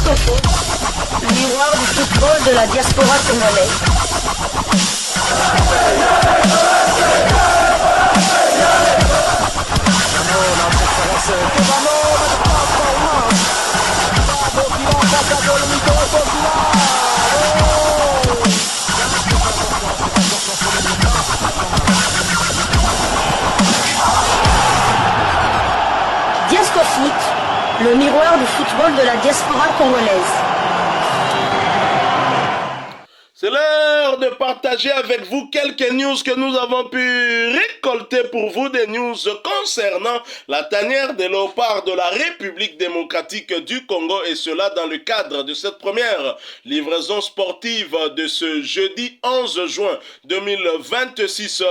Disco Foot, le miroir du football de la diaspora congolaise. Disco Foot, le miroir du football de la diaspora congolaise. C'est l'heure de partager avec vous quelques news que nous avons pu récolter pour vous, des news concernant la tanière des léopards de la République démocratique du Congo, et cela dans le cadre de cette première livraison sportive de ce jeudi 11 juin 2026.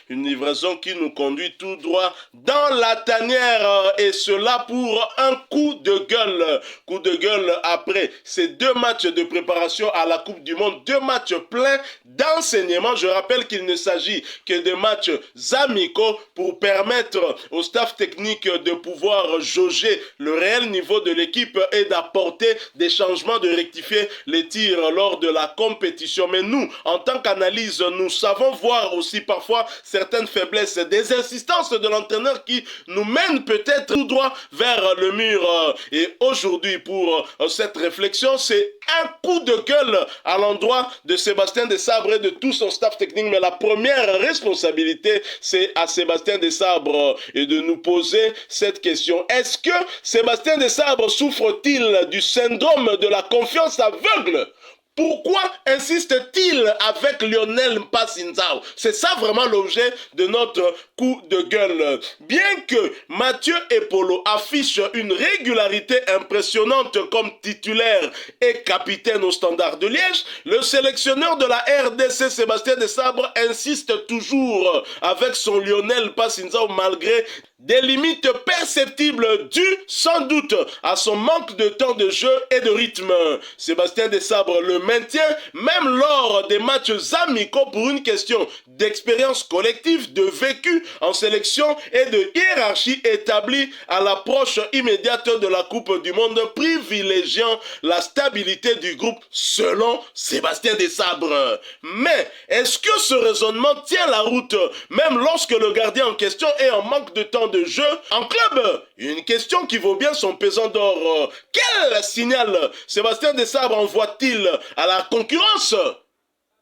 Une livraison qui nous conduit tout droit dans la tanière, et cela pour un coup de gueule. Coup de gueule après ces 2 matchs de préparation à la Coupe du Monde, 2 matchs plein d'enseignements. Je rappelle qu'il ne s'agit que de matchs amicaux pour permettre au staff technique de pouvoir jauger le réel niveau de l'équipe et d'apporter des changements, de rectifier les tirs lors de la compétition. Mais nous, en tant qu'analyse, nous savons voir aussi parfois certaines faiblesses, des insistances de l'entraîneur qui nous mènent peut-être tout droit vers le mur. Et aujourd'hui, pour cette réflexion, c'est un coup de gueule à l'endroit de Sébastien Desabre et de tout son staff technique. Mais la première responsabilité, c'est à Sébastien Desabre et de nous poser cette question. Est-ce que Sébastien Desabre souffre-t-il du syndrome de la confiance aveugle? Pourquoi insiste-t-il avec Lionel Mpassinzao? C'est ça vraiment l'objet de notre coup de gueule. Bien que Mathieu Epolo affiche une régularité impressionnante comme titulaire et capitaine au Standard de Liège, le sélectionneur de la RDC Sébastien Desabre insiste toujours avec son Lionel Mpassinzao malgré des limites perceptibles dues sans doute à son manque de temps de jeu et de rythme. Sébastien Desabre le maintient même lors des matchs amicaux pour une question d'expérience collective, de vécu en sélection et de hiérarchie établie à l'approche immédiate de la Coupe du Monde, privilégiant la stabilité du groupe selon Sébastien Desabre. Mais est-ce que ce raisonnement tient la route même lorsque le gardien en question est en manque de temps de jeu en club? Une question qui vaut bien son pesant d'or. Quel signal Sébastien Desabre envoie-t-il à la concurrence?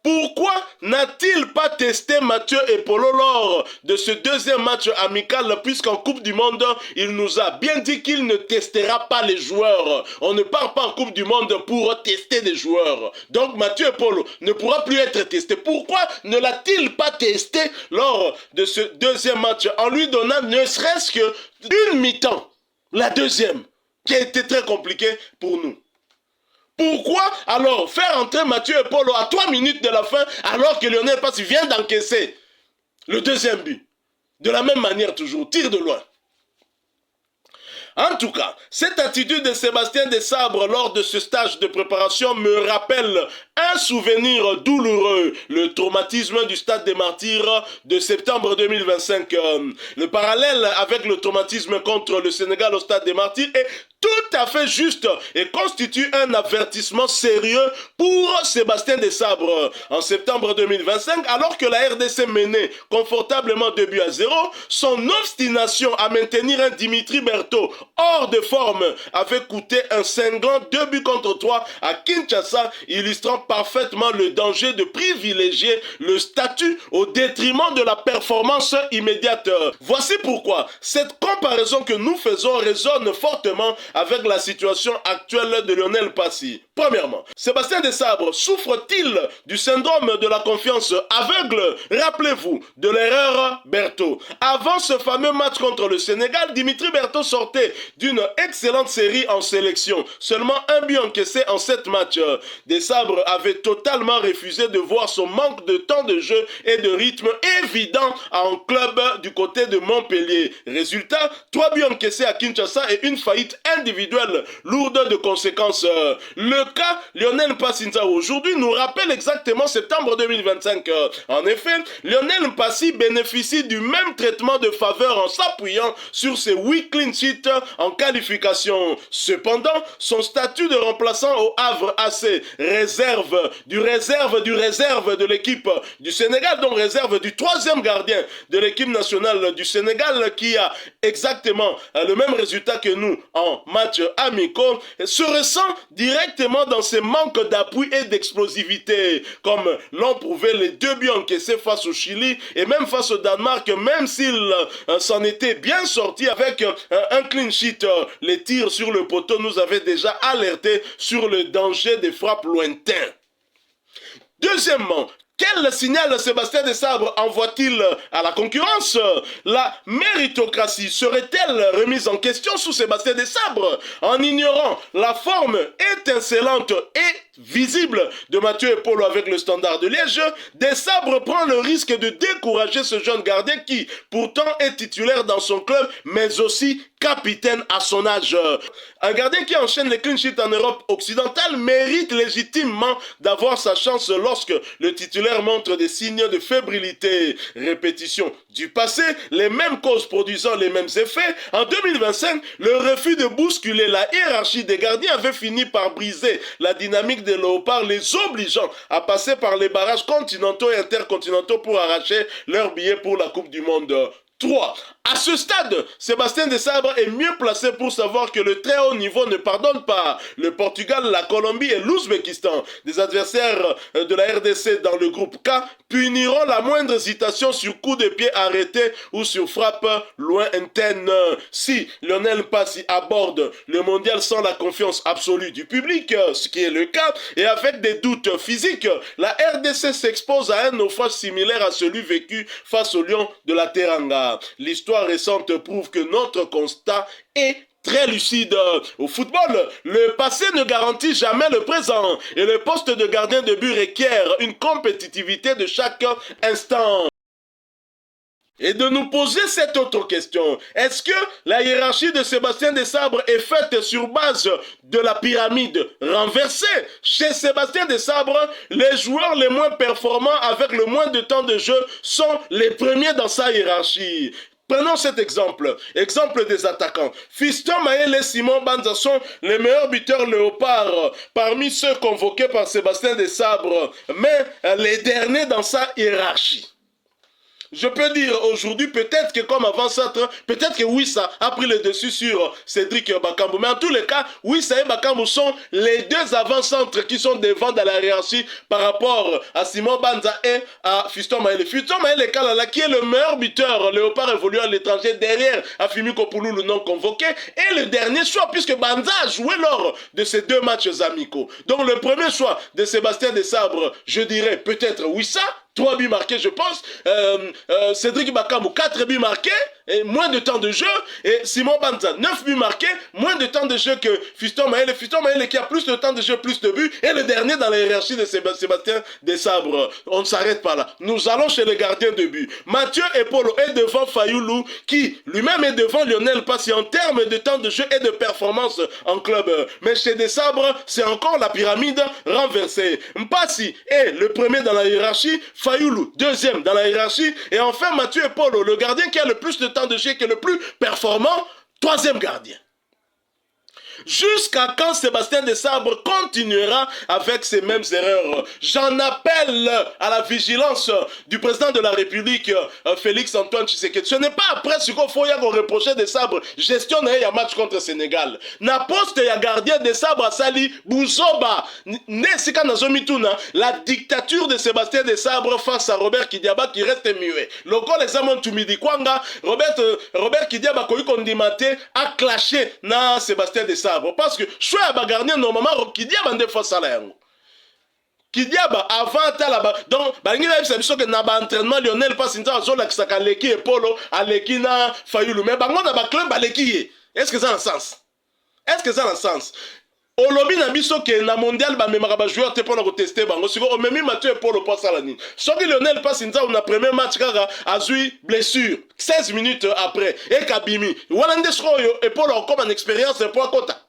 Pourquoi n'a-t-il pas testé Mathieu Epolo lors de ce deuxième match amical, puisqu'en Coupe du Monde, il nous a bien dit qu'il ne testera pas les joueurs. On ne part pas en Coupe du Monde pour tester des joueurs. Donc Mathieu Epolo ne pourra plus être testé. Pourquoi ne l'a-t-il pas testé lors de ce deuxième match en lui donnant ne serait-ce qu'une mi-temps, la deuxième, qui a été très compliquée pour nous? Pourquoi alors faire entrer Mathieu Epolo à 3 minutes de la fin alors que Lionel Passi vient d'encaisser le deuxième but? De la même manière toujours, tir de loin. En tout cas, cette attitude de Sébastien Desabre lors de ce stage de préparation me rappelle un souvenir douloureux, le traumatisme du Stade des Martyrs de septembre 2025. Le parallèle avec le traumatisme contre le Sénégal au Stade des Martyrs est tout à fait juste et constitue un avertissement sérieux pour Sébastien Desabre. En septembre 2025, alors que la RDC menait confortablement 2-0, son obstination à maintenir un Dimitri Berthaud hors de forme avait coûté un cinglant 2-3 à Kinshasa, illustrant parfaitement le danger de privilégier le statut au détriment de la performance immédiate. Voici pourquoi cette comparaison que nous faisons résonne fortement avec la situation actuelle de Lionel Passi. Premièrement, Sébastien Desabre souffre-t-il du syndrome de la confiance aveugle? Rappelez-vous de l'erreur Berthaud. Avant ce fameux match contre le Sénégal, Dimitri Berthaud sortait d'une excellente série en sélection. Seulement un but encaissé en 7 matchs. Desabre avait totalement refusé de voir son manque de temps de jeu et de rythme évident en club du côté de Montpellier. Résultat, 3 buts encaissés à Kinshasa et une faillite individuelle lourde de conséquences. Le cas Lionel Mpassi aujourd'hui nous rappelle exactement septembre 2025. En effet, Lionel Mpassi bénéficie du même traitement de faveur en s'appuyant sur ses 8 clean sheets en qualification. Cependant, son statut de remplaçant au Havre AC réserve de l'équipe du Sénégal, donc réserve du troisième gardien de l'équipe nationale du Sénégal qui a exactement le même résultat que nous en match amicaux, se ressent directement dans ses manques d'appui et d'explosivité, comme l'ont prouvé les 2 buts encaissés face au Chili et même face au Danemark, même s'il s'en était bien sorti avec un clean sheet. Les tirs sur le poteau nous avaient déjà alerté sur le danger des frappes lointaines. Deuxièmement, quel signal Sébastien Desabre envoie-t-il à la concurrence? La méritocratie serait-elle remise en question sous Sébastien Desabre en ignorant la forme étincelante et visible de Mathieu Epolo avec le Standard de Liège? Desabre prend le risque de décourager ce jeune gardien qui pourtant est titulaire dans son club mais aussi capitaine à son âge. Un gardien qui enchaîne les clean sheets en Europe occidentale mérite légitimement d'avoir sa chance lorsque le titulaire montre des signes de fébrilité. Répétition du passé, les mêmes causes produisant les mêmes effets. En 2025, le refus de bousculer la hiérarchie des gardiens avait fini par briser la dynamique des Léopards, les obligeant à passer par les barrages continentaux et intercontinentaux pour arracher leur billet pour la Coupe du Monde. 3. À ce stade, Sébastien Desabre est mieux placé pour savoir que le très haut niveau ne pardonne pas. Le Portugal, la Colombie et l'Ouzbékistan, des adversaires de la RDC dans le groupe K, puniront la moindre hésitation sur coup de pied arrêté ou sur frappe lointaine. Si Lionel Mpassi aborde le mondial sans la confiance absolue du public, ce qui est le cas, et avec des doutes physiques, la RDC s'expose à un naufrage similaire à celui vécu face aux Lions de la Teranga. L'histoire récente prouve que notre constat est très lucide. Au football, le passé ne garantit jamais le présent et le poste de gardien de but requiert une compétitivité de chaque instant. Et de nous poser cette autre question. Est-ce que la hiérarchie de Sébastien Desabre est faite sur base de la pyramide renversée? Chez Sébastien Desabre, les joueurs les moins performants avec le moins de temps de jeu sont les premiers dans sa hiérarchie. Prenons cet exemple des attaquants. Fiston Maël et Simon Banza sont les meilleurs buteurs léopards parmi ceux convoqués par Sébastien Desabre, mais les derniers dans sa hiérarchie. Je peux dire aujourd'hui, peut-être que comme avant-centre, peut-être que Wissa a pris le dessus sur Cédric Bakambu. Mais en tous les cas, Wissa et Bakambu sont les deux avant-centres qui sont devant dans la hiérarchie par rapport à Simon Banza et à Fiston Maël. Fiston Maël Kalala, qui est le meilleur buteur léopard évoluant à l'étranger derrière Afimi Kopoulou, le non convoqué, et le dernier choix, puisque Banza a joué lors de ces 2 matchs amicaux. Donc le premier choix de Sébastien Desabre, je dirais peut-être Wissa, 3 buts marqués, je pense. Cédric Bakambu, 4 buts marqués, et moins de temps de jeu. Et Simon Banza, 9 buts marqués, moins de temps de jeu que Fiston Maël. Fiston Maël qui a plus de temps de jeu, plus de buts. Et le dernier dans la hiérarchie de Sébastien Desabre. On ne s'arrête pas là. Nous allons chez le gardien de but. Mathieu Epolo est devant Fayoulou, qui lui-même est devant Lionel Mpassi en termes de temps de jeu et de performance en club. Mais chez Desabre, c'est encore la pyramide renversée. Mpassi est le premier dans la hiérarchie. Fayoulou, deuxième dans la hiérarchie. Et enfin, Mathieu Epolo, le gardien qui a le plus de temps de jeu, qui est le plus performant, troisième gardien. Jusqu'à quand Sébastien Desabre continuera avec ces mêmes erreurs? J'en appelle à la vigilance du président de la République, Félix Antoine Tshisekedi. Ce n'est pas après ce qu'il faut y reprocher Desabre gestion de un match contre Sénégal. Na poste ya gardien Desabre à Sali Bouzoba. Nesika Nazomituna, la dictature de Sébastien Desabre face à Robert Kidiaba qui reste muet. Local examen Tumidi Kwanga, Robert Kidiaba koyi kondimate a clashé na Sébastien Desabre. Parce que choix à gardien normalement Kidiaba nde face à la Kidiaba avant là-bas donc balingi na biso que na ba entraînement Lionel Mpassi nza zo la kisaka leki Epolo aleki na Fayoulou mais bango na ba club aleki. Est-ce que ça a un sens? Est-ce que ça a un sens? olobi na biso ke na mondial bamemaka bajoueur te mpona koteste bango sikoyo omemi Mathieu Epolo mpo asala nini soki Lionel Pasi Nzau na premier match kaka azwi blessure 16 minutes après ekabimi wana nde sikoyo Epolo akoma na expérience mpo akota.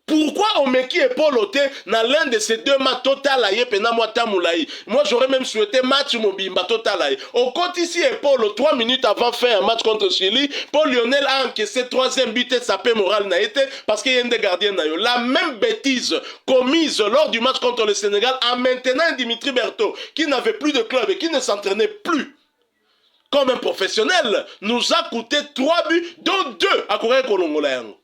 Pourquoi on met qui est Paul Oté dans l'un de ces deux matchs total aïe pena moi tamoulaï. Moi j'aurais même souhaité match mobimba total aïe. Au compte ici et Paul 3 minutes avant faire un match contre Chili, Paul Lionel a encaissé troisième but et sa paix morale n'a été parce qu'il y a un des gardiens naïo. La même bêtise commise lors du match contre le Sénégal en maintenant Dimitri Berthaud qui n'avait plus de club et qui ne s'entraînait plus comme un professionnel nous a coûté 3 buts dont 2 à Corée Kolongolayan.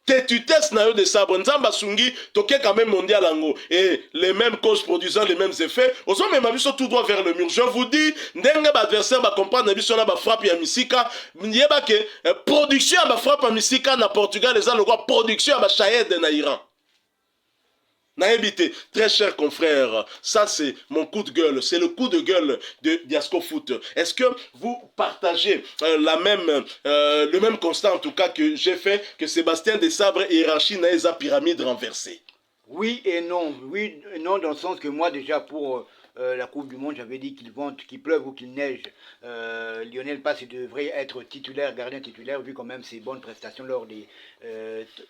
Tétutesse na yo de sabre nzamba sungi toke quand même mondial ango et les mêmes causes produisant les mêmes effets ozo même biso tout droit vers le mur. Je vous dis ndenge ba adversaire ba comprendre biso na ba frappe ya misika yeba ke production ba frappe ya misika na Portugal les le quoi production ba Shahid na Iran. Naïbité, très cher confrère, ça c'est mon coup de gueule, c'est le coup de gueule de Diasco Foot. Est-ce que vous partagez le même constat en tout cas que j'ai fait, que Sébastien Desabre et Hiérarchie Naïza pyramide renversée? Oui et non dans le sens que moi déjà pour la Coupe du Monde, j'avais dit qu'il vente, qu'il pleuve ou qu'il neige, Lionel Pasi devrait être titulaire, gardien titulaire, vu quand même ses bonnes prestations lors des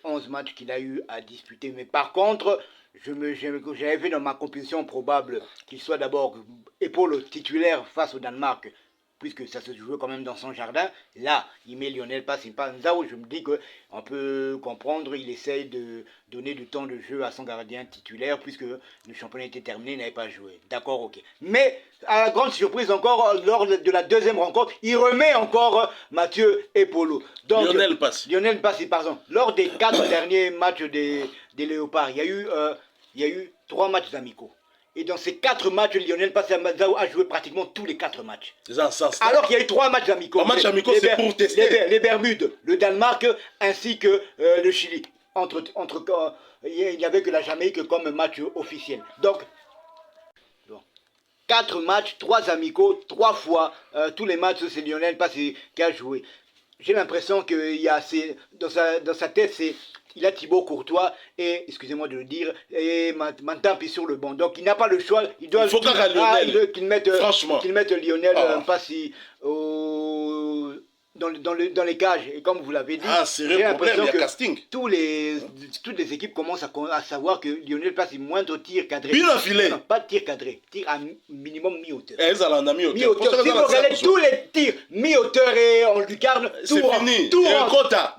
11 matchs qu'il a eu à disputer. Mais par contre, j'avais vu dans ma composition probable qu'il soit d'abord épaule titulaire face au Danemark, puisque ça se jouait quand même dans son jardin. Là, il met Lionel Pasi Nzau, je me dis qu'on peut comprendre, il essaye de donner du temps de jeu à son gardien titulaire, puisque le championnat était terminé, il n'avait pas joué. D'accord, ok. Mais, à la grande surprise encore, lors de la deuxième rencontre, il remet encore Mathieu Epolo. Donc, Lionel Pasi, pardon. Lors des 4 derniers matchs des Léopards, il y a eu 3 matchs amicaux. Et dans ces 4 matchs, Lionel Pasi Nzau a joué pratiquement tous les 4 matchs. Alors qu'il y a eu 3 matchs amicaux. Un match amicaux, c'est pour tester. Les Bermudes, le Danemark ainsi que le Chili. Il n'y avait que la Jamaïque comme match officiel. Donc, 4 matchs, 3 amicaux, 3 fois. Tous les matchs, c'est Lionel Pasi qui a joué. J'ai l'impression qu'il y a dans sa tête, il a Thibaut Courtois et, excusez-moi de le dire, et Mantampi sur le banc. Donc il n'a pas le choix. Il faut qu'il mette Lionel Pasi dans les cages. Et comme vous l'avez dit, j'ai l'impression que toutes les équipes commencent à savoir que Lionel Pasi moindre tir cadré. Non, pas de tir cadré, tir à minimum mi-hauteur. Mi-hauteur. Si vous regardez tous les tirs mi-hauteur et en lucarne, c'est fini.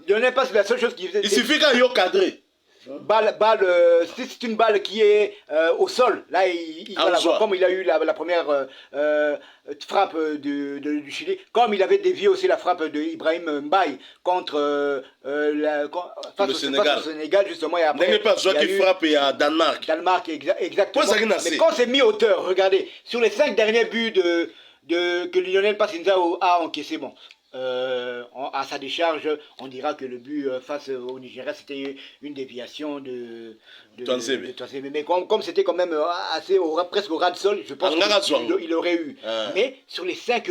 Lionel Pasi, la seule chose qu'il faisait. Il suffit qu'il y ait cadré. Si c'est une balle qui est au sol, là il va la voir, comme il a eu la première frappe du Chili, comme il avait dévié aussi la frappe de Ibrahim Mbaye contre face au Sénégal justement, et après il y a eu frappe à Danemark, exactement. Mais quand c'est mis hauteur, regardez, sur les 5 derniers buts que Lionel Pasi Nzau a encaissé, bon, à sa décharge, on dira que le but face au Nigeria c'était une déviation de Tanzébé. Mais comme c'était quand même assez presque au ras de sol, je pense qu'il aurait eu. Mais sur les 5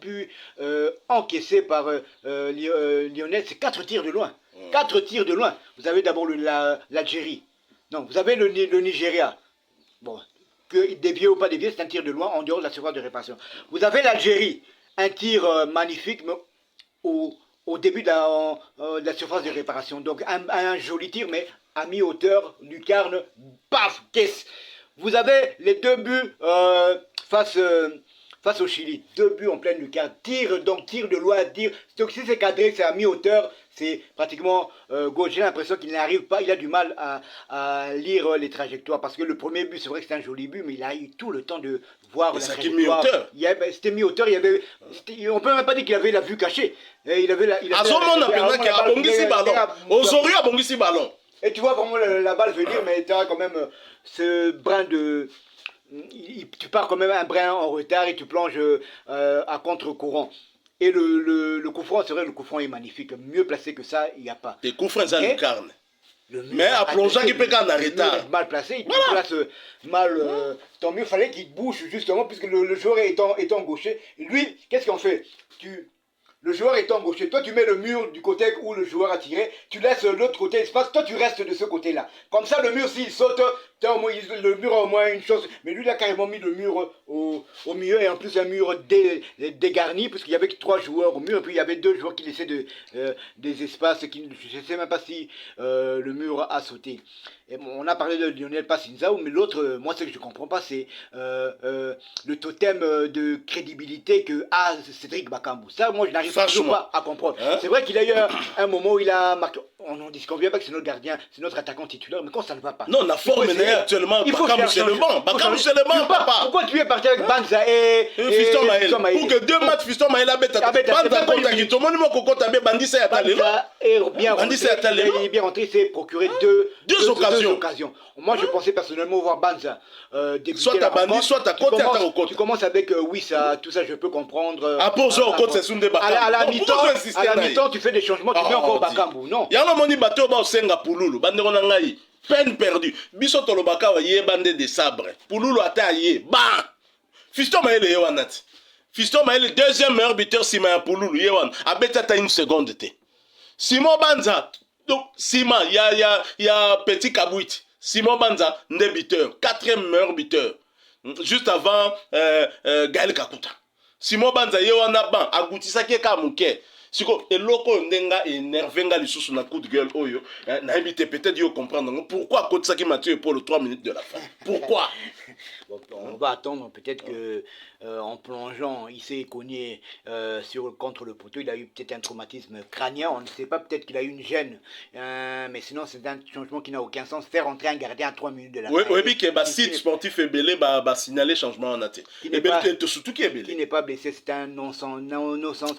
buts encaissés par Lionel, c'est 4 tirs de loin. 4 tirs de loin. Vous avez d'abord l'Algérie. Non, vous avez le Nigeria. Bon, que dévié ou pas dévié, c'est un tir de loin en dehors de la surface de réparation. Vous avez l'Algérie. Un tir magnifique mais au début de la surface de réparation. Donc un joli tir, mais à mi-hauteur, lucarne, paf, caisse. Vous avez les 2 buts face au Chili. 2 buts en pleine lucarne. Tir de loin, tir. Donc si c'est cadré, c'est à mi-hauteur, c'est pratiquement gauche. J'ai l'impression qu'il n'arrive pas, il a du mal à lire les trajectoires. Parce que le premier but, c'est vrai que c'est un joli but, mais il a eu tout le temps de voir la trajectoire. C'était mi-hauteur, on peut même pas dire qu'il avait la vue cachée. Et et tu vois vraiment la balle venir, mais tu as quand même ce brin de... Tu pars quand même un brin en retard et tu plonges à contre-courant. Et le coup franc, c'est vrai, le coup franc est magnifique. Mieux placé que ça, il n'y a pas. Les coups francs, ça nous carne. Mais à plongeant, il peut qu'en arrêter. Mal placé, il te place mal. Tant mieux, il fallait qu'il bouge justement, puisque le joueur étant gaucher. Lui, qu'est-ce qu'on fait? le joueur étant gaucher, toi tu mets le mur du côté où le joueur a tiré, tu laisses l'autre côté espace, toi tu restes de ce côté-là. Comme ça, le mur, s'il saute, le mur a au moins une chose. Mais lui, il a carrément mis le mur au milieu, et en plus un mur dégarni, parce qu'il y avait que 3 joueurs au mur, et puis il y avait 2 joueurs qui laissaient des espaces, je ne sais même pas si le mur a sauté. Et bon, on a parlé de Lionel Passinzao, mais l'autre, moi ce que je ne comprends pas, c'est le totem de crédibilité que a Cédric Bakambu. Ça, moi je n'arrive toujours pas à comprendre. Hein? C'est vrai qu'il a eu un moment où il a marqué, on n'en disconvient pas que c'est notre gardien, c'est notre attaquant titulaire, mais quand ça ne va pas. Non, on a formé actuellement Bakambu c'est le banc. Bakambu c'est le banc, papa. Pourquoi tu es parti avec Banza et Fiston Maël? Pour que 2 matchs Fiston Maël a bêta. Banza contre qui tout le monde m'a cocoté avec Bandissa et Atalé. Banza est bien rentré, c'est procuré deux occasions. Moi, je pensais personnellement voir Banza débuter. Soit à Bandi, soit à côté, à ta côté. Tu commences avec oui, ça, tout ça, je peux comprendre. À pour jouer au côté, c'est son débat. À la mi-temps, tu fais des changements, tu mets encore Bakambu. Non. Y'a un moni bateau au Senga Pouloulou, Bandero Nangaï. Peine perdue. Biso Tolobaka wa yé bandé des sabres. Pouloulou ata yé. Bah! Fiston Maël et Yowanat. Fiston Maël, deuxième meilleur buteur, Sima Pouloulou, Yowan. Abeta ta une seconde. Simon Banza. Donc, Sima, il y a Petit Kabouit. Simon Banza, débuteur. 4e meilleur buteur. Juste avant Gaël Kakuta. Simon Banza, Yowana Ban. Agoutissa Keka Mouké. Siko, et loko ndenga énervé nga lisusu na coup de gueule oyo. Na invité peut-être yo comprendre. Pourquoi Kotsaki Mathieu pour le 3 minutes de la fin? Pourquoi? Bon, on va attendre peut-être que en plongeant, il s'est cogné contre le poteau, il a eu peut-être un traumatisme crânien, on ne sait pas, peut-être qu'il a eu une gêne, mais sinon c'est un changement qui n'a aucun sens. Faire entrer un gardien à 3 minutes de la fin. Oui, oui, que site sportif est belé, signaler changement en athée. Et bien, surtout qui est belé. Qui n'est pas blessé, c'est un non-sens.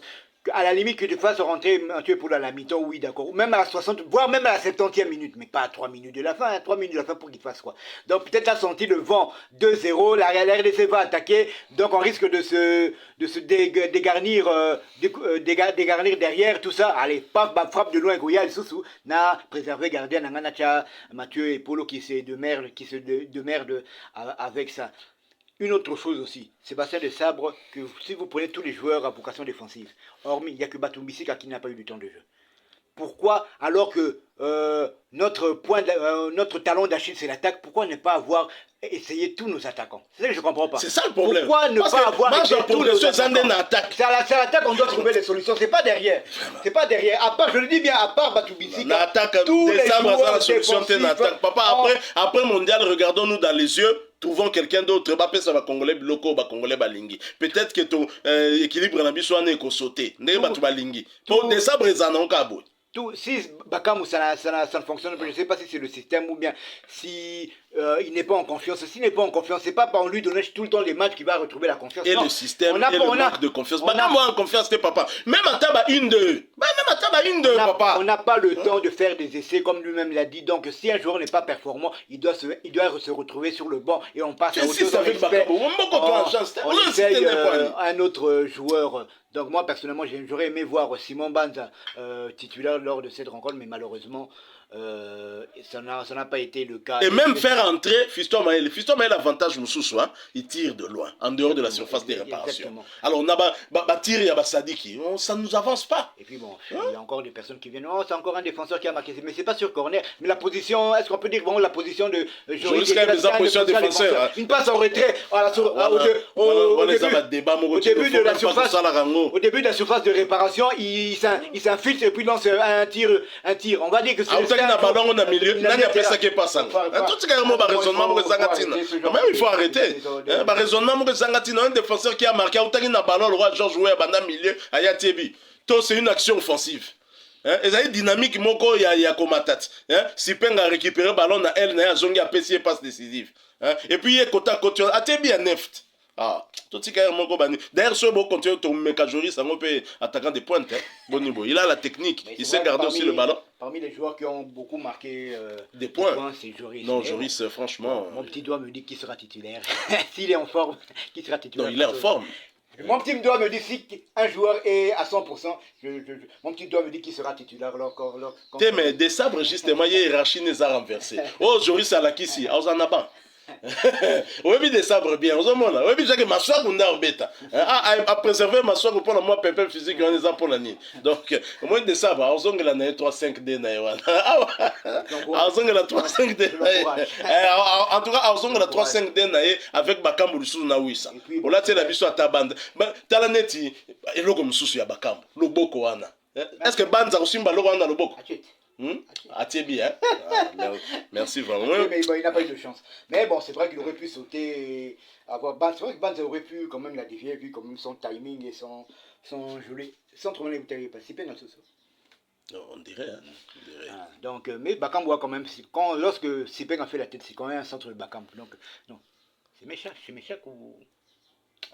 À la limite que tu fasses rentrer Mathieu pour la mi-temps, oui d'accord, même à la 60, voire même à la 70e minute, mais pas à 3 minutes de la fin, hein, 3 minutes de la fin pour qu'il fasse quoi. Donc peut-être a senti le vent 2-0, la RDC va attaquer, donc on risque de se dégarnir derrière, tout ça. Allez, paf, frappe de loin, Goyal, Soussou, n'a préservé gardien, Nanganacha, Mathieu et Polo qui se démerdent avec ça. Une autre chose aussi, Sébastien Desabre, que si vous prenez tous les joueurs à vocation défensive, hormis, il n'y a que Batumbisika qui n'a pas eu du temps de jeu. Pourquoi, alors que notre talon d'Achille c'est l'attaque, pourquoi ne pas avoir essayé tous nos attaquants? C'est ça que je ne comprends pas. C'est ça le problème. Pourquoi ne pas avoir essayé tous nos attaquants? C'est à l'attaque on doit trouver les solutions, c'est pas derrière. C'est pas derrière. À part, je le dis bien, à part Batumbisika, tous les joueurs défensifs. Papa, après mondial, regardons-nous dans les yeux. Trouvons quelqu'un d'autre. Ça va Congolais bloco, Congolais balingi. Peut-être que ton équilibre n'a pas été sauté. Ne pas tout balingi. Pour des sabres en cabo. Si Bakambu ça ne fonctionne pas, je ne sais pas si c'est le système ou bien si il n'est pas en confiance. S'il n'est pas en confiance, c'est pas en lui donner tout le temps les matchs qu'il va retrouver la confiance. Et non. Le système et le manque de confiance. Bakambu a en confiance, papa. Même à Taba 1-2. Papa. On n'a pas le temps de faire des essais comme lui-même l'a dit. Donc si un joueur n'est pas performant, il doit se retrouver sur le banc et on passe à autre chose. On essaye un autre joueur. Donc moi personnellement j'aurais aimé voir Simon Banza titulaire lors de cette rencontre, mais malheureusement ça n'a pas été le cas. Et même faire entrer Fiston Maël. Fiston Maël avantage Moussoussou, hein? Il tire de loin, en dehors de la surface des réparations. Exactement. Alors on a tir, il y a Sadiki, ça ne nous avance pas. Et puis bon, il y a encore des personnes qui viennent, c'est encore un défenseur qui a marqué, mais c'est pas sur corner. Mais la position, est-ce qu'on peut dire bon la position de Joris quand même la position défenseur. Une passe en retrait au début de la surface. Au début de la surface de réparation, il s'infiltre et puis lance un tir. On va dire que c'est un ballon on a milieu, n'a pas ça qui passe. Tout ce carrément raisonnement pour Zangatine. Même il faut arrêter. Raisonnement pour Zangatine, un défenseur qui a marqué autant un ballon le roi Georges jouer banda milieu à Yatiebi. Tout c'est une action offensive. Et ça est dynamique moko ya komatat. Si Penga récupérer ballon na elle na zongi a PC passe décisive. Et puis il kota côté Atebi à Neft. Ah, tout ce qui est mon gobani. D'ailleurs, ce beau continue ton Mekajori, ça peut attaquant des pointes. Bon niveau. Il a la technique. Il sait garder aussi le ballon. Parmi les joueurs qui ont beaucoup marqué des points, c'est Joris. Non, Joris, franchement. Mon petit doigt me dit qu'il sera titulaire. S'il est en forme, qu'il sera titulaire. Non, il est en forme. Mon petit doigt me dit si un joueur est à 100%, mon petit doigt me dit qu'il sera titulaire. Mais des sabres, justement, il y a hiérarchie les a renversés. Oh, Joris à la Kissi, aux Anaban. Oui, des sabres bien. Oui, j'ai que ma soeur on a bêta. À préserver ma soeur pour moi pépé physique on est pour la nuit. Donc au moins des sabres, on zong la 3-5D na yawa. On zong la 3-5D. En tout cas, on zong la 3-5D na avec Bakambu sous na wisa. On l'a la biso à ta bande. Tala neti eloko mususu ya Bakambu. Loboko wana. Est-ce que Banza aussi mba loko wana loboko? Atiebi, hein? Merci vraiment. Oui, mais il n'a pas eu de chance. Mais bon, c'est vrai qu'il aurait pu sauter, avoir Ban. C'est vrai que Ban aurait pu quand même la défier, vu comme son timing et son joli. Sans trop les bouteilles, pas si peine dans tout ça. On dirait, hein? On dirait. Ah, donc, mais Bakambu a quand même, lorsque Sipeng a fait la tête, c'est quand même un centre de Bakambu. Donc, non, c'est Méchac ou.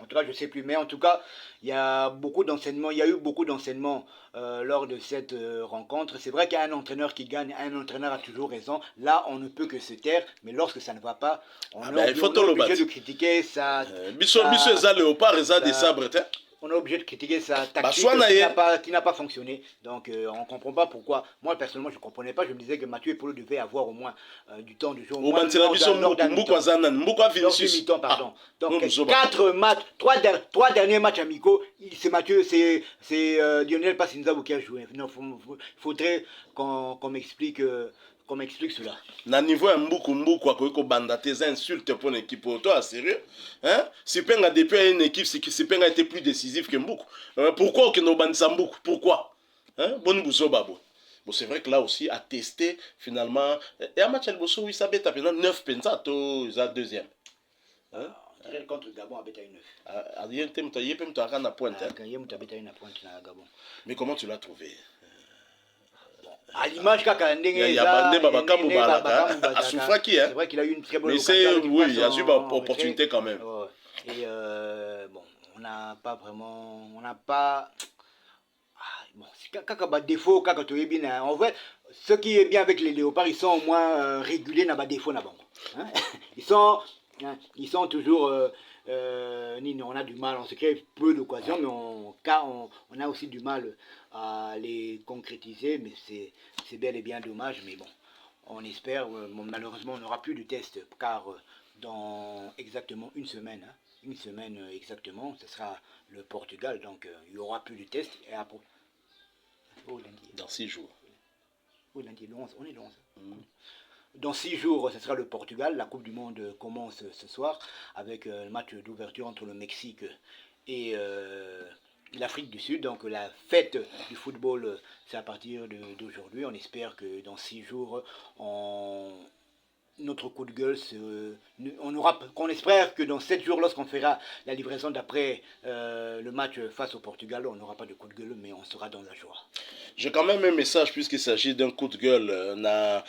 En tout cas, je ne sais plus, mais en tout cas, il y a beaucoup d'enseignements, il y a eu beaucoup d'enseignements lors de cette rencontre. C'est vrai qu'il y a un entraîneur qui gagne, un entraîneur a toujours raison. Là, on ne peut que se taire, mais lorsque ça ne va pas, on est obligé de critiquer ça. Bisso eza léopard, eza des sabres, on est obligé de critiquer sa tactique qui n'a pas fonctionné. Donc on ne comprend pas pourquoi. Moi personnellement je ne comprenais pas. Je me disais que Mathieu Epolo devait avoir au moins du temps de jeu. Donc 4 matchs, 3 derniers matchs amicaux, c'est Mathieu, c'est Lionel Passinzabou qui a joué. Il faudrait qu'on m'explique cela. Na niveau ya mbuku akoki banda te za insulte pour l'équipe toi sérieux hein Sipenga depuis une équipe Sipenga était plus décisif que Mbuku. Pourquoi que no bandisa Mbuku? Pourquoi hein Boni buzo babo. Bon c'est vrai que là aussi à tester finalement et un match Bosso oui ça bête pendant 9 pensa to za deuxième. Hein contre Gabon à bêta 9. Ah rien tem to yepem to akana pointe. Mais comment tu l'as trouvé? À l'image kaka ndenge c'est vrai qu'il a eu une très bonne occasion. Mais oui, il y a eu une opportunité quand même. Et bon, on n'a pas vraiment, bon, c'est kaka défaut kaka to bien. En fait, ce qui est bien avec les léopards, ils sont au moins réguliers na ba défaut na bango. Ils sont toujours on a du mal, on se crée peu d'occasions, mais on a aussi du mal à les concrétiser, mais c'est bel et bien dommage, mais bon, on espère, malheureusement on n'aura plus de tests, car dans exactement une semaine exactement, ce sera le Portugal, donc il n'y aura plus de tests, et après, dans 6 jours. Lundi, le 11, on est le 11. Dans 6 jours, ce sera le Portugal. La Coupe du Monde commence ce soir avec le match d'ouverture entre le Mexique et l'Afrique du Sud. Donc la fête du football, c'est à partir d'aujourd'hui. On espère que dans 6 jours, notre coup de gueule, qu'on espère que dans 7 jours, lorsqu'on fera la livraison d'après le match face au Portugal, on n'aura pas de coup de gueule, mais on sera dans la joie. J'ai quand même un message puisqu'il s'agit d'un coup de gueule na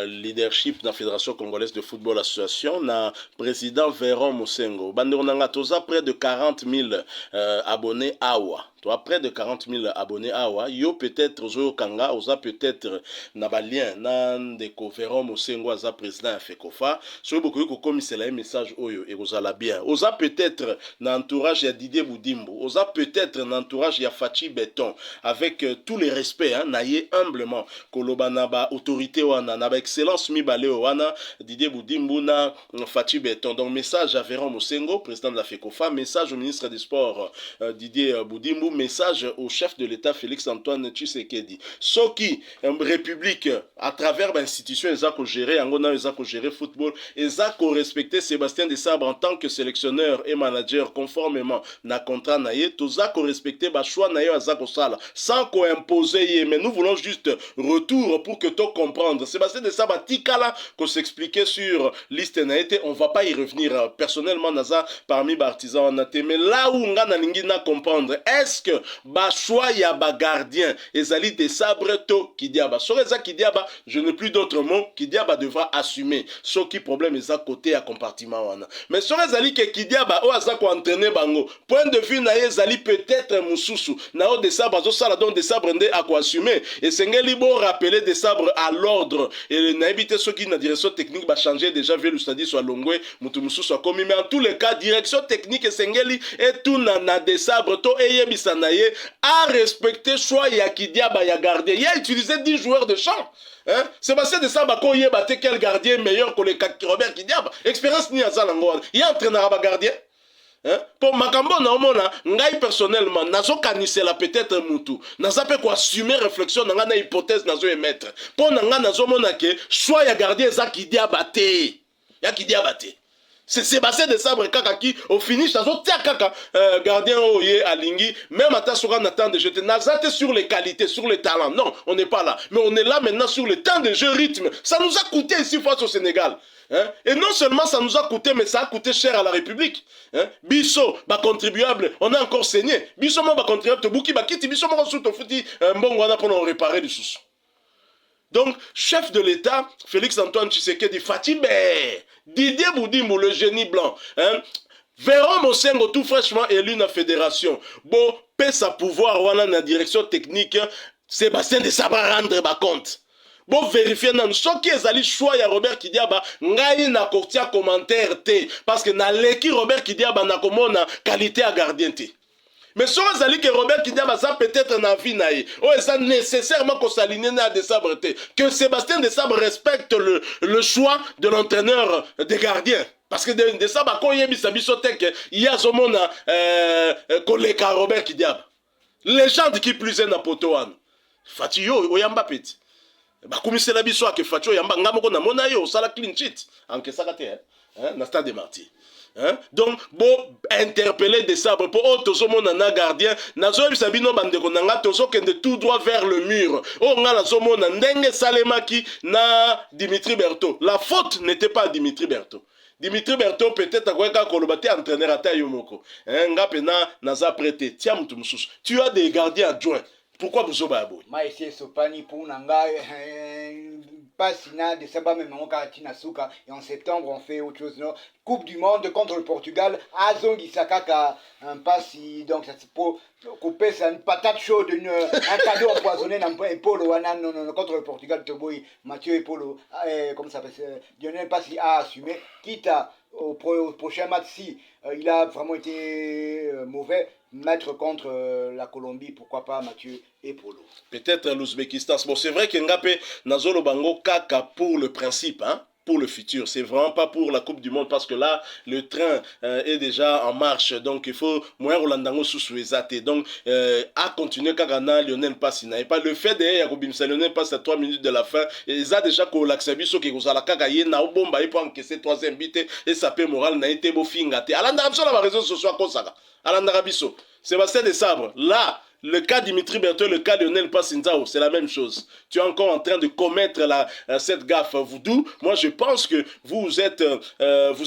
leadership de la Fédération Congolaise de Football Association, na président Véron Mosengo. Bandonanga toza près de 40 000 abonnés awa. Toi près de 40 000 abonnés awa. Yo peut-être zo kanga, oza peut-être na balien na ndeko Véron Mosengo aza président à FECOFA. Soyo beaucoup ko komisela un message oyo et ozala bien. Oza peut-être na entourage ya Didier Boudimbo. Oza peut-être na entourage ya Fachi Beton avec tous les respect hein, naye humblement koloba na ba autorité wana na ba excellence mibale wana Didier Boudimbo na Fachi Beton. Donc message à Véron Mosengo, président de la FECOFA, message au ministre des Sports Didier Boudimbo, message au chef de l'État Félix Antoine Tshisekedi. Soki République à travers l'institution ezako gérer angona ezako gérer football ezako respecter Sébastien Desabre en tant que sélectionneur et manager conformément na contrat naye tozako respecter ba choix naye azako sala sans ko imposer. Mais nous voulons juste retour pour que tu comprendre. Sébastien Desabre tikala qu'on s'expliquait sur liste naïté, on va pas y revenir personnellement naza parmi artisans naté, mais là où on a na comprendre, est-ce que ba choix ya ba gardien ezali Desabre to Kidiaba soreza Kidiaba, je n'ai plus d'autres mots, Kidiaba devra assumer ce qui problème est à côté à compartiment wana. Mais sorezali que Kidiaba o aza ko entraîner bango point de vue na ezali peut-être mususu na o Desabre zo sala donc Desabre ndé à quoi assumer et Sengeli bon rappeler Desabre à l'ordre et n'habiter ceux qui na direction technique va changer déjà vu le stade soit Longwe Mutumusu soit commis, mais en tous les cas direction technique et Sengeli et tout na Desabre to eye Sanaye a respecté choix Yaki Diaba ya gardien. Il a utilisé 10 joueurs de champ. Hein? Sébastien de Saba ko yebate quel gardien meilleur que le Robert Kidiaba. Expérience ni azalango. Il y a entraîneur à gardien. Hein? Pour Makambo na omona ngai personnellement nazo kanisela peut-être mutu naza pe ko assumer réflexion na hypothèse nazo émettre pour nga nazo mona ke choix ya gardien za Kidiaba te ya Kidiaba te. C'est Sébastien de Sabre kaka qui au finish nazo tia kaka gardien oye alingi même ata soka na temps de jeu nazate sur les qualités sur les talents. Non, on n'est pas là, mais on est là maintenant sur le temps de jeu rythme. Ça nous a coûté ici face au Sénégal. Hein? Et non seulement ça nous a coûté, mais ça a coûté cher à la République. Hein? Bisso, bah contribuable, on a encore saigné. Bisso, bah contribuable, Bouki, bah quitte, Bisso, bah sous ton fouti, bon, on a pour nous réparer les sous. Donc, chef de l'État, Félix-Antoine Tshisekedi, Fatibé, Didier Boudimou, le génie blanc, hein? Véron Mosengo, tout fraîchement élu dans la fédération. Bon, paie sa pouvoir, on a la direction technique, Sébastien de Sabra rendre bah compte. Bon vérifier nan soki ezali choix ya Robert Kidiaba ngai na kotia commentaire te parce que na leki Robert Kidiaba na komona qualité à gardien te. Mais so ezali que Robert Kidiaba ça peut-être na vie na ye. Oh ça nécessairement qu'on s'aligne na de Sabre te que Sébastien de Sabre respecte le choix de l'entraîneur des gardiens. Parce que de Sabre ko yebisa biso te que il y a zomona collègue Robert Kidiaba. Légende qui plus est na poto wana. Fatiyo oyamba petit. Bakumisela biso ake facho yamba ngamoko na mona yo sala clean sheet anke sakate hein na stade de Martyrs. Hein? Donc bon interpeller des sabres pour auto mona na gardien nazo bisabino bandeko nanga tozo kende tout droit vers le mur. Oh ngala zomona ndenge salemaki na Dimitri Berthaud. La faute n'était pas à Dimitri Berthaud. Dimitri Berthaud peut-être akweka kolobate entraîneur ata yomoko. Hein ngapena naza prêté. Tiens mutu mususu. Tu as des gardiens adjoints. Pourquoi vous avez abonné? Maïsé Sopani pour Nanga, pas Sina, décembre même en Karatina Souka, et en septembre on fait autre chose. Non? Coupe du Monde contre le Portugal, Azong Isaka un passe, donc ça c'est pour couper ça une patate chaude, un cadeau empoisonné dans Epolo, non, contre le Portugal, Toboy, Mathieu Epolo, comme ça s'appelle, Lionel Passi a assumé, quitte à au prochain match si il a vraiment été mauvais, mettre contre la Colombie, pourquoi pas Mathieu et Polo. Peut-être l'Ouzbékistan. Bon, c'est vrai que Ngapé Nazolo Bango Kaka pour le principe, hein, pour le futur. C'est vraiment pas pour la Coupe du Monde parce que là, le train est déjà en marche. Donc, il faut moins Rolandango sous Ezate. Donc, à continuer Kagana, Lionel Passina. Et pas le fait d'ailleurs, Lionel passe à 3 minutes de la fin. Et ils ont déjà que l'Axabiso qui vous a la Kagaye, na bomba, il peut encaisser 3e but et ça peut moral, n'a été beau fingate. Alandarabso, la raison ce soit comme ça. Alandarabiso. Sébastien de Sabre. Là, le cas Dimitri Berthaud, le cas de Lionel Passinzao, c'est la même chose. Tu es encore en train de commettre cette gaffe voodoo. Moi, je pense que vous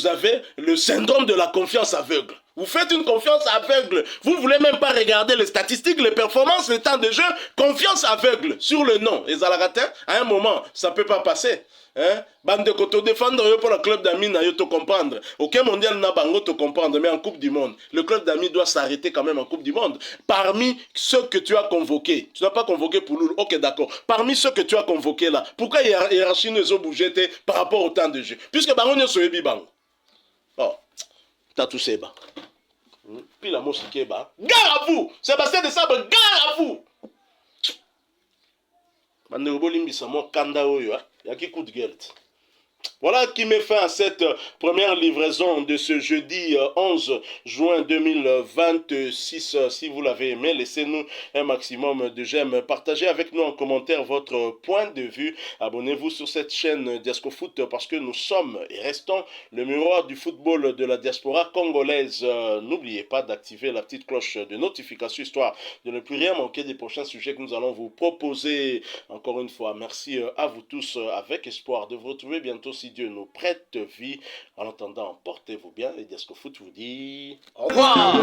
avez le syndrome de la confiance aveugle. Vous faites une confiance aveugle. Vous ne voulez même pas regarder les statistiques, les performances, les temps de jeu. Confiance aveugle sur le nom. Et Zalagatin, à un moment, ça ne peut pas passer. Hein? Bande de koto défendre pour le club d'amis, na yo te comprendre. Aucun mondial n'a bango te comprendre, mais en Coupe du Monde, le club d'amis doit s'arrêter quand même en Coupe du Monde. Parmi ceux que tu as convoqués, tu n'as pas convoqué pour nous, ok d'accord. Parmi ceux que tu as convoqués là, pourquoi hiérarchie ne ont bougé par rapport au temps de jeu? Puisque bango ne soit bango. Oh, t'as tout c'est bas. Puis la mousse qui est bas. Gare à vous! Sébastien de Sabre, gare à vous! Voilà qui met fin à cette première livraison de ce jeudi 11 juin 2026. Si vous l'avez aimé, laissez-nous un maximum de j'aime. Partagez avec nous en commentaire votre point de vue. Abonnez-vous sur cette chaîne Diascofoot parce que nous sommes et restons le miroir du football de la diaspora congolaise. N'oubliez pas d'activer la petite cloche de notification histoire de ne plus rien manquer des prochains sujets que nous allons vous proposer. Encore une fois, merci à vous tous avec espoir de vous retrouver bientôt si Dieu nous prête vie. En attendant, portez-vous bien et Diascofoot vous dit au revoir.